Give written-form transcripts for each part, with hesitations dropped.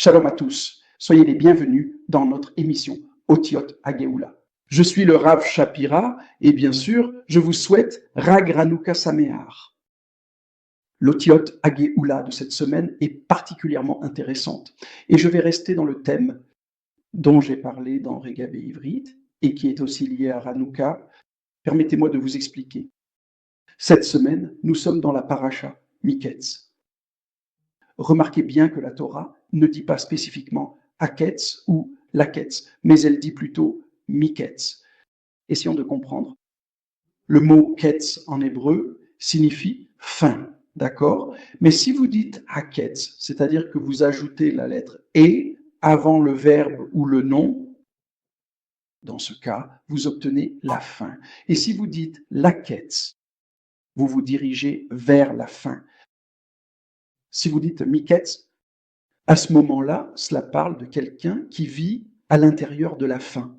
Shalom à tous, soyez les bienvenus dans notre émission Otiot Hageoula. Je suis le Rav Shapira et bien sûr, je vous souhaite Rag Ranouka Sameach. L'Otiot Hageoula de cette semaine est particulièrement intéressante et je vais rester dans le thème dont j'ai parlé dans Regabe Ivrit et qui est aussi lié à Ranouka. Permettez-moi de vous expliquer. Cette semaine, nous sommes dans la paracha Miketz. Remarquez bien que la Torah ne dit pas spécifiquement Haketz ou Laketz, mais elle dit plutôt Miketz. Essayons de comprendre. Le mot Ketz en hébreu signifie fin, d'accord? Mais si vous dites Haketz, c'est-à-dire que vous ajoutez la lettre et avant le verbe ou le nom, dans ce cas, vous obtenez la fin. Et si vous dites Laketz, vous vous dirigez vers la fin. Si vous dites Miketz, à ce moment-là, cela parle de quelqu'un qui vit à l'intérieur de la fin.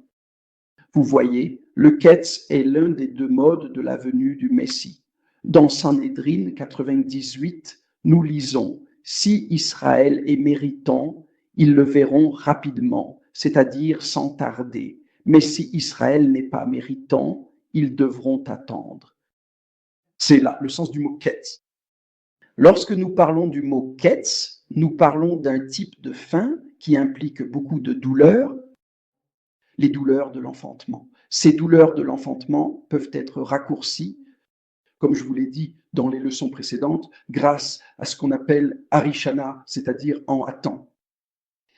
Vous voyez, le Ketz est l'un des deux modes de la venue du Messie. Dans Sanhédrin 98, nous lisons « Si Israël est méritant, ils le verront rapidement, c'est-à-dire sans tarder. Mais si Israël n'est pas méritant, ils devront attendre. » C'est là le sens du mot Ketz. Lorsque nous parlons du mot Ketz, nous parlons d'un type de fin qui implique beaucoup de douleurs, les douleurs de l'enfantement. Ces douleurs de l'enfantement peuvent être raccourcies, comme je vous l'ai dit dans les leçons précédentes, grâce à ce qu'on appelle Harishana, c'est-à-dire en hâtant.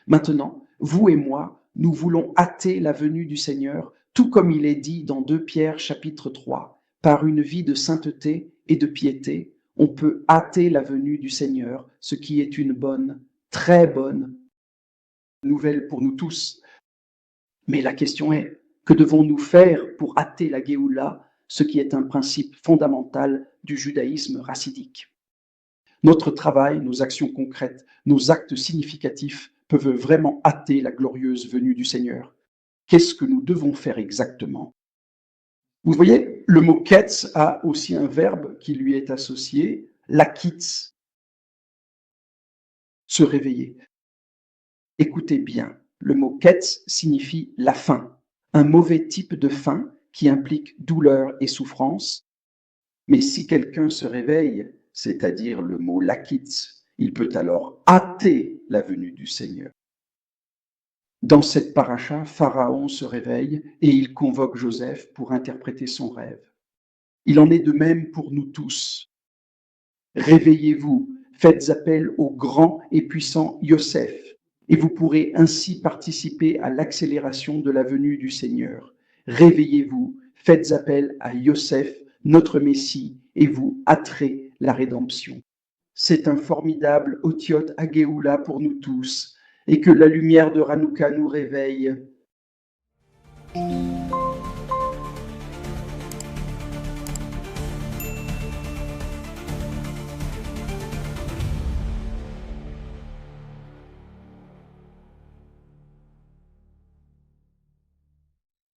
Maintenant, vous et moi, nous voulons hâter la venue du Seigneur, tout comme il est dit dans 2 Pierre chapitre 3, par une vie de sainteté et de piété, on peut hâter la venue du Seigneur, ce qui est une bonne, très bonne nouvelle pour nous tous. Mais la question est, que devons-nous faire pour hâter la Géoula, ce qui est un principe fondamental du judaïsme racidique? Notre travail, nos actions concrètes, nos actes significatifs peuvent vraiment hâter la glorieuse venue du Seigneur. Qu'est-ce que nous devons faire exactement? Vous voyez, le mot ketz a aussi un verbe qui lui est associé, lakitz, se réveiller. Écoutez bien, le mot ketz signifie la faim, un mauvais type de faim qui implique douleur et souffrance. Mais si quelqu'un se réveille, c'est-à-dire le mot lakitz, il peut alors hâter la venue du Seigneur. Dans cette paracha, Pharaon se réveille et il convoque Joseph pour interpréter son rêve. Il en est de même pour nous tous. Réveillez-vous, faites appel au grand et puissant Yosef, et vous pourrez ainsi participer à l'accélération de la venue du Seigneur. Réveillez-vous, faites appel à Yosef, notre Messie, et vous hâterez la rédemption. C'est un formidable Otiot Hageoula pour nous tous, et que la lumière de Ranouka nous réveille.